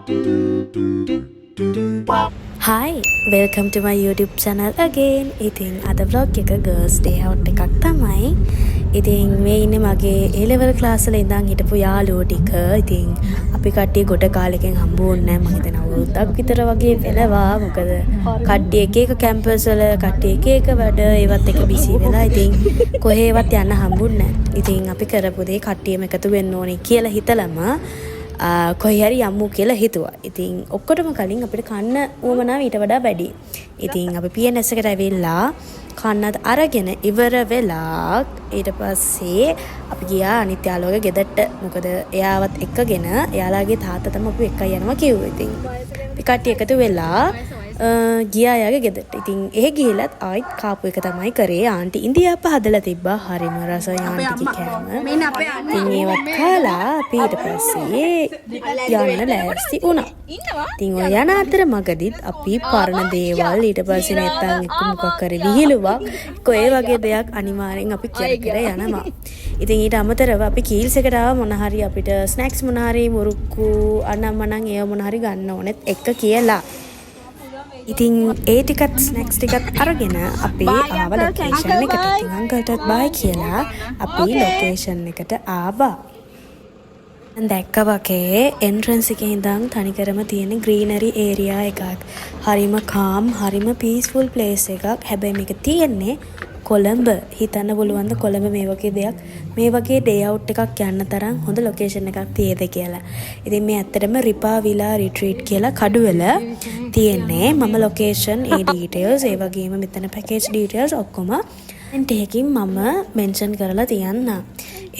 Hi, welcome to my YouTube channel again. ඉතින් අද vlog එක girls day out එකක් තමයි. ඉතින් මේ ඉන්නේ මගේ A level class වල ඉඳන් හිටපු යාළුවෝ ටික. ඉතින් අපි කට්ටිය ගොඩ කාලෙකින් හම්බ වුණේ නැහැ. මම හිතන අවුරුද්දක් විතර වගේ වෙනවා. මොකද කට්ටිය එක එක කැම්පස් වල කට්ටිය එක එක වැඩ ඒවත් එක බිසි වෙලා. ඉතින් කොහේවත් යන්න හම්බුන්නේ නැහැ. ඉතින් අපි කරපු දේ කට්ටියම එකතු වෙන්න ඕනේ කියලා හිතලම කොහේ හරි යමු කියලා හිතුවා. ඉතින් ඔක්කොටම කලින් අපිට කන්න උවමනාව ඊට වඩා වැඩි. ඉතින් අපි PNS එකට ඇවිල්ලා කන්නත් අරගෙන ඉවර වෙලා ඊට පස්සේ අපි ගියා අනිත් යාළුවගේ ගෙදරට. මොකද එයාවත් එක්කගෙන එයාලාගේ තාත්තා තමයි අපි එක්ක යනවා කිව්වා. ඉතින් අපි කට්ටිය එකතු වෙලා ගියා යාගේ ගෙදරට. ඉතින් එහෙ ගිහිලත් ආයිත් කාපු එක තමයි කරේ. ආන්ටි ඉන්දියාප්ප හදලා තිබ්බා. හරිම රසයි ආන්ටිගේ කෑම. ඉතින් ඒවත් කාලා අපි ඊට පස්සේ යන්න ලෑස්ති වුණා. ඉතින් ඔය යන අතර මගදීත් අපි පරණ දේවල් ඊට පස්සේ නැත්තම් එක්ක මොකක් කරේ විහිළුවක් කොයි වගේ දෙයක් අනිවාර්යෙන් අපි කර යනවා. ඉතින් ඊට අමතරව අපි කීල්ස් එකට ආව මොන හරි අපිට ස්නැක්ස් මොන හරි මුරුක්කු අනම්මනම් ඒව මොන හරි ගන්න ඕනෙත් එක්ක කියලා. ඉතින් ඒ ටිකත් ස්නැක්ස් ටිකත් අරගෙන අපි ආව ලොකේෂන් එකට. ඉතින් අංකල්ටත් බයි කියලා අපි ලොකේෂන් එකට ආවා. දැක්ක වගේ එන්ට්‍රන්ස් එකේ ඉඳන් තනිකරම තියෙන ග්‍රීනරි ඒරියා එකක්. හරිම කාම් හරිම පීස්ෆුල් ප්ලේස් එකක්. හැබැයි මේක තියෙන්නේ කොළඹ. හිතන්න පුළුවන් ද කොළඹ මේ වගේ දෙයක් මේ වගේ ඩේ අවුට් එකක් යන්න තරම් හොඳ ලොකේෂන් එකක් තියෙද කියලා. ඉතින් මේ ඇත්තටම රිපා විලා රිට්‍රීට් කියලා කඩුවල තියෙන්නේ. මම ලොකේෂන් ඒ ඩීටේල්ස් ඒ වගේම මෙතන පැකේජ් ඩීටේල්ස් ඔක්කොම ටේකින් මම මෙන්ෂන් කරලා තියන්න.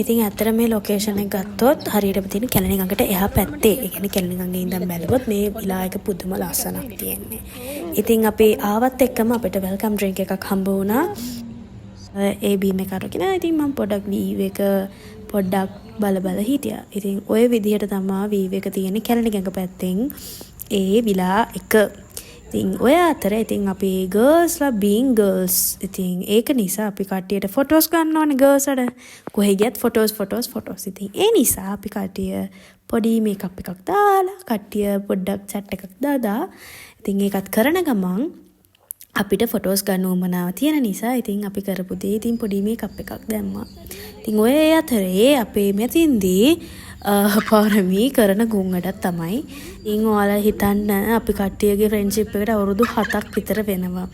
ඉතින් ඇත්තට මේ ලොකේෂන් එක ගත්තොත් හරියටම තියෙන කැලණි ගඟට එහා පැත්තේ. ඒ කියන්නේ කැලණි ගඟේ ඉඳන් බැලුවොත් මේ විලායක පුදුම ලස්සනක් තියෙන්නේ. ඉතින් අපි ආවත් එක්කම අපිට වෙල්කම් ඩ්‍රින්ක් එකක් හම්බ වුණා. ඒ බීම් එක අරගෙන ඉතින් මම පොඩක් වීව් එක පොඩ්ඩක් බල හිටියා. ඉතින් ওই විදිහට තමයි වීව් එක තියෙන්නේ කැලණි ගඟ පැත්තෙන් ඒ විලා එක. ඉතින් ඔය අතර ඉතින් අපි ගර්ල්ස්ලා බීන් ගර්ල්ස්. ඉතින් ඒක නිසා අපි කට්ටියට ෆොටෝස් ගන්න ඕනේ ගර්ල්ස් අර. කොහෙ ගියත් ෆොටෝස්. ඉතින් ඒ නිසා අපි කට්ටිය පොඩි මේකප් එකක් දාලා කට්ටිය පොඩ්ඩක් චැට් එකක් දාලා ඉතින් ඒකත් කරන ගමන් අපිට ෆොටෝස් ගන්න උවමනාව තියෙන නිසා ඉතින් අපි කරපු දේ ඉතින් පොඩි මේකප් එකක් දැම්මා. ඉතින් ඔය අතරේ අපේ මෙතින්දී පාරමී කරන ගුංගටත් තමයි. ඉතින් ඔයාලා හිතන්න අපි කට්ටියගේ ෆ්‍රෙන්ඩ්ෂිප් එකට අවුරුදු 7ක් විතර වෙනවා.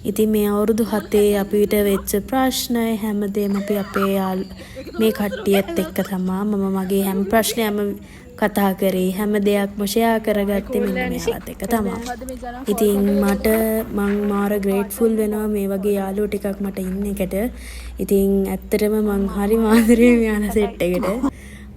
ඉතින් මේ අවුරුදු 7 අපිට වෙච්ච ප්‍රශ්න හැමදේම අපි අපේ මේ කට්ටියත් එක්ක තමයි මම මගේ හැම ප්‍රශ්නයක්ම කතා කරේ. හැම දෙයක්ම ෂෙයා කරගත්තේ මෙන්න මෙයාලත් එක්ක තමයි. ඉතින් මං මාර ග්‍රේට්ෆුල් වෙනවා මේ වගේ යාළුවෝ ටිකක් මට ඉන්න එකට. ඉතින් ඇත්තටම මං හරි මාදරේ මෙයාලා සෙට් එකට.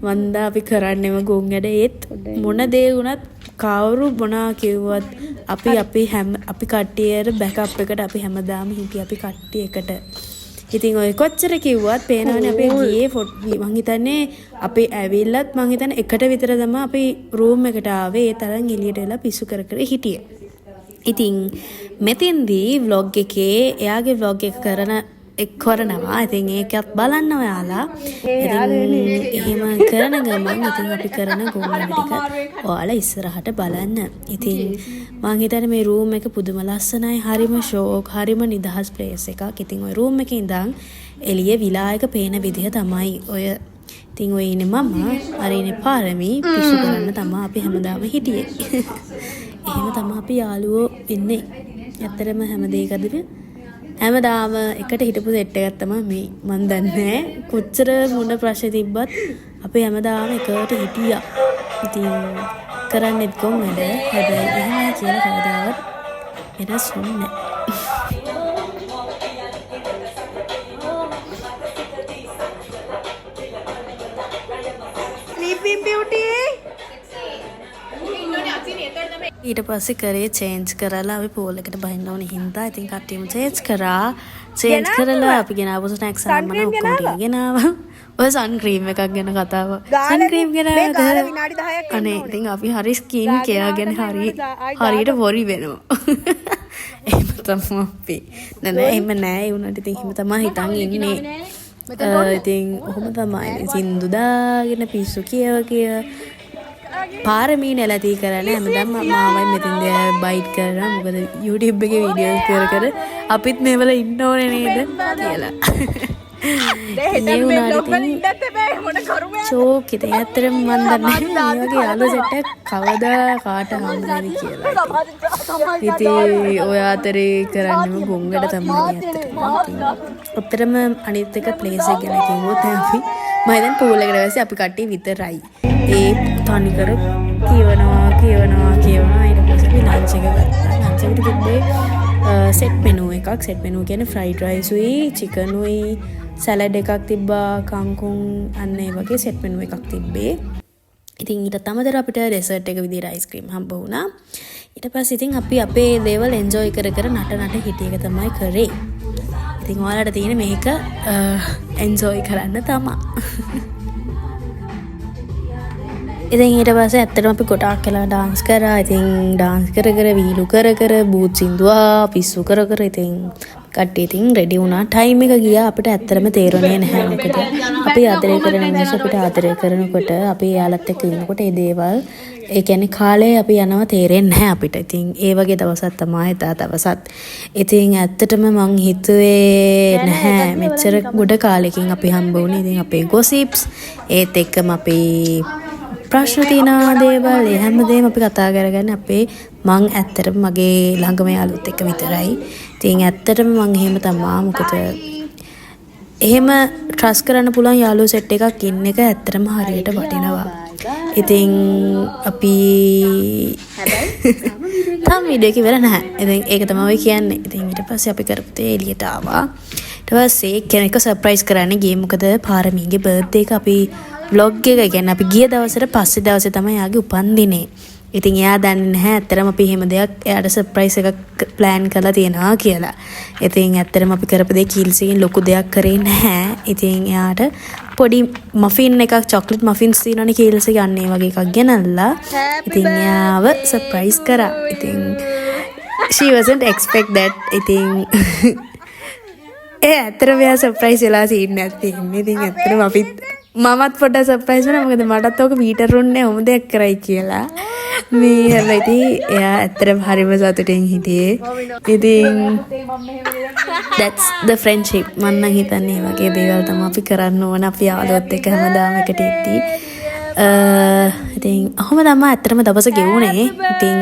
වන්දා අපි කරන්නෙම ගොන් වැඩ ඒත් මොන දේ වුණත් කවුරු මොනා කිව්වත් අපි කට්ටියට බෑකප් එකට අපි හැමදාම හිටියේ අපි කට්ටිය එකට. ඉතින් ඔය කොච්චර කිව්වත් පේනවනේ අපේ ගියේ මං හිතන්නේ අපි ඇවිල්ලත් මං හිතන්නේ එකට විතර තමයි අපි රූම් එකට ආවේ. ඒ තරම් එළියට එලා පිස්සු කර හිටියේ. ඉතින් මෙතෙන්දී vlog එකේ එයාගේ vlog එක කරනවා. ඉතින් ඒකත් බලන්න ඔයාලා. ඉතින් එහෙම කරන ගමන් ඉතින් අපි කරන ගොම්ම ටික ඔයාලා ඉස්සරහට බලන්න. ඉතින් මං හිතන්නේ මේ රූම් එක පුදුම ලස්සනයි. හරිම ෂෝක් හරිම නිදහස් ප්ලේස් එකක්. ඉතින් ওই රූම් එකේ ඉඳන් එළිය විලායක පේන විදිහ තමයි ඔය. ඉතින් ඔය ඉන්නේ මම අරිනේ පාරමී පිස්සු කරන්න තමයි අපි හැමදාම හිටියේ. එහෙම තමයි අපි යාළුවෝ ඉන්නේ. ඇත්තටම හැම දෙයකදීම හැමදාම එකට හිටපු සෙට් එකක් තමයි මේ. මන් දන්නේ කොච්චර මොන ප්‍රශ්න තිබ්බත් අපි හැමදාම එකට හිටියා. ඉතින් කරන්නෙත් කොම් වැඩ. හැබැයි එහෙම කියලා කවදාවත් වෙනස් වුණේ නැහැ. Sleeping Beauty. ඊට පස්සේ කරේ චේන්ජ් කරලා අපි පූල් එකට බහින්න ඕනේ හින්දා ඉතින් කට්ටියම චේන්ජ් කරලා අපි ගෙනාවු ස්නැක්ස් අරගෙන ඔක්කොම ගෙනාවා. ඔය සන් ක්‍රීම් එකක් ගැන කතාව. සන් ක්‍රීම් ගෙනාවද? අනේ ඉතින් අපි හරි ස්කින් කෙයා ගැන හරියට වොරි වෙනවා. එහෙම තමයි අපි. නෑ එහෙම නෑ ඒ උනට ඉතින් එහෙම තමයි හිතන් ඉන්නේ. ඉතින් ඔහොම තමයි සින්දු දාගෙන පිස්සු කියව පාරමී නැලතී කරන්න හැමදාම මාවයි මෙතින්ද බයිට් කරනවා මොකද YouTube එකේ වීඩියෝස් කර අපිත් මේවල ඉන්න ඕනේ නේද කියලා. ඒ වුණාට චෝක් ඉතින් ඇත්තටම මම දන්නේ මේ වගේ යාළුවෝ සෙට් එක කවදා කාට හම්බෙන්නේ කියලා. ඉතින් ඔය අතරේ කරන්නම ගොංගඩ තමයි ඇත්තටම. ඔතරම අනිත් එක ප්ලේස් එක ගැන කිව්වොත් අපි මම දැන් පූල් එකට වැස්සේ අපි කට්ටිය විතරයි. ඒ තනිකර කියවනවා ඊට පස්සේ අපි ලන්ච් එක ගත්තා. ලන්ච් එකට තිබ්බේ සෙට් මෙනු එකක්. සෙට් මෙනු කියන්නේ ෆ්‍රයිඩ් රයිස් උයි චිකන් උයි සලාඩ් එකක් තිබ්බා කංකුම් අන්න ඒ වගේ සෙට් මෙනු එකක් තිබ්බේ. ඉතින් ඊට අමතරව අපිට ඩෙසර්ට් එක විදිහට අයිස්ක්‍රීම් හම්බ වුණා. ඊට පස්සේ ඉතින් අපි අපේ දේවල් එන්ජොයි කර නට හිටිය එක තමයි කරේ. ඉතින් ඔයාලට තියෙන මේක එන්ජොයි කරන්න තමයි. ඉතින් ඊට පස්සේ ඇත්තටම අපි ගොඩාක් වෙලා ඩාන්ස් කරා. ඉතින් ඩාන්ස් කර වීලු කර බූත් සින්දුවා පිස්සු කර ඉතින් කට්ටිය ඉතින් රෙඩි වුණා. ටයිම් එක ගියා අපිට ඇත්තටම තේරුණේ නැහැ. මොකද අපි ආදරය කරන මිනිස්සු අපිට ආදරය කරනකොට අපි යාළුවත් එක්ක ඉන්නකොට මේ දේවල් ඒ කියන්නේ කාලේ අපි යනවා තේරෙන්නේ නැහැ අපිට. ඉතින් ඒ වගේ දවසක් තමයි එදා දවසත්. ඉතින් ඇත්තටම මං හිතුවේ නැහැ මෙච්චර ගොඩ කාලෙකින් අපි හම්බ වුණේ. ඉතින් අපේ ගොසිප්ස් ඒත් එක්කම අපි ප්‍රශ්න තියෙන දේවල් ඒ හැමදේම අපි කතා කරගන්න අපේ මං ඇත්තටම මගේ ළඟම යාළුවොත් එක්ක විතරයි. ඉතින් ඇත්තටම මං එහෙම තමයි. මොකද එහෙම ට්‍රස්ට් කරන්න පුළුවන් යාළුවෝ සෙට් එකක් ඉන්න එක ඇත්තටම හරියට වටිනවා. ඉතින් අපි තාම වීඩියෝ එක ඉවර නැහැ. ඉතින් ඒක තමයි කියන්නේ. ඉතින් ඊට පස්සේ අපි කරපු දේ එළියට ආවා. ඊට පස්සේ කෙනෙක්ව සර්ප්‍රයිස් කරන්න ගියේ. මොකද පාරමීගේ බර්ත්ඩේ එක අපි vlog එක කියන්නේ අපි ගිය දවසට පස්සේ දවසේ තමයි යාගේ උපන්දිනේ. ඉතින් එයා දන්නේ නැහැ ඇත්තටම අපි එහෙම දෙයක් එයාට සර්ප්‍රයිස් එකක් ප්ලෑන් කරලා තියෙනවා කියලා. ඉතින් ඇත්තටම අපි කරපු දේ කීල්සියෙන් ලොකු දෙයක් කරේ නැහැ. ඉතින් එයාට පොඩි මෆින් එකක් චොක්ලට් මෆින්ස් තියෙනවනේ කීල්ස් එක අන්න ඒ වගේ එකක් ගෙනල්ලා ඉතින් එයාව සර්ප්‍රයිස් කරා. ඉතින් she wasn't expect that. ඉතින් ඇත්තටම එයා සර්ප්‍රයිස් වෙලා ඉන්නේ නැත්නම් ඉතින් ඇත්තටම අපිත් මමත් පොඩ්ඩක් සර්ප්‍රයිස් වුණා. මොකද මටත් ඔක පීටර් උන්නේ ඔහොම දෙයක් කරයි කියලා. මේ හැබැයි එයා ඇත්තටම හරිම සතුටින් හිටියේ. ඉතින් that's the friendship. මම නම් හිතන්නේ මේ වගේ දේවල් තමයි අපි කරන්න ඕන. අපි යාළුවොත් එක්ක හැමදාම එකට ඉද්දී. ඉතින් අහම තමයි ඇත්තටම දවස ගෙවුනේ. ඉතින්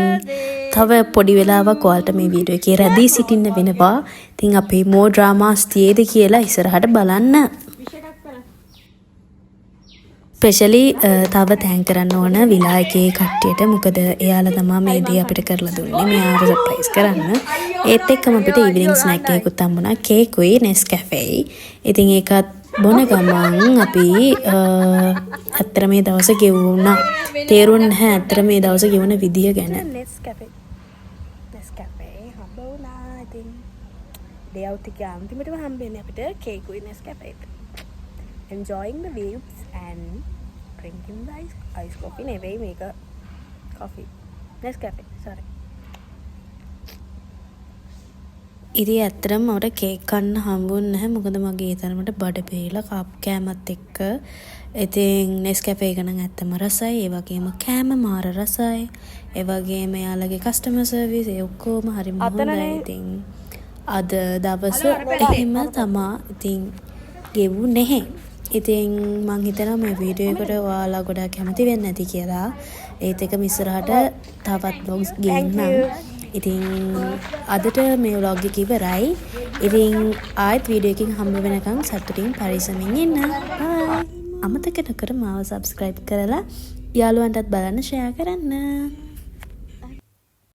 තව පොඩි වෙලාවක් ඔයාලට මේ වීඩියෝ එකේ රැඳී සිටින්න වෙනවා. ඉතින් අපි more dramas තියේද කියලා ඉස්සරහට බලන්න. ස්පෙෂලි තව තෑන්ක් කරන්න ඕන විලා එකේ කට්ටියට. මොකද එයාලා තමයි මේ දේ අපිට කරලා දුන්නේ. මෙයාව සර්ප්‍රයිස් කරන්න. ඒත් එක්කම අපිට ඉවිනිං ස්නැක් එකකුත් හම්බුණා. කේක් උයි නෙස්කැෆේ. ඉතින් ඒකත් බොන ගමන් අපි ඇත්තට මේ දවස ගෙවුණා. තේරුන්නේ නැහැ ඇත්තට මේ දවස ගෙවුණ විදිය ගැන. නෙස්කැෆේ හම්බ වුණා. ඉතින් ඩේ අවුට් එකේ අන්තිමටම හම්බෙන්නේ අපිට කේක් උයි Nescafe. Enjoying the views and drinking the ice coffee. නෙවෙයි මේක coffee. Nescafe. Sorry. ඉතින් ඇත්තටම මට කේක් කන්න හම්බුන්නේ නැහැ. මොකද මගේ ඒ තරමට බඩ පිරලා කෑමත් එක්ක. ඉතින් Nescafe එක නම් ඇත්තම රසයි. ඒ වගේම කෑම මාර රසයි. ඒ වගේම යාළගේ කස්ටමර් සර්විස් ඒ ඔක්කොම හරිම හොඳයි. ඉතින් අද දවස එහෙම තමයි ඉතින් ගෙවුනේ නැහැ. ඉතින් මං හිතනවා මේ වීඩියෝ එකට ඔයාලා ගොඩක් කැමති වෙන්නේ නැති කියලා. ඒත් එක ඉස්සරහට තවත් vlogs ගේන්නම්. ඉතින් අදට මේ vlog එක ඉවරයි. ඉතින් ආයෙත් වීඩියෝ එකකින් හම්බ වෙනකන් සතුටින් පරිස්සමින් ඉන්න. බයි. අමතක නොකර මාව subscribe කරලා යාළුවන්ටත් බලන්න share කරන්න.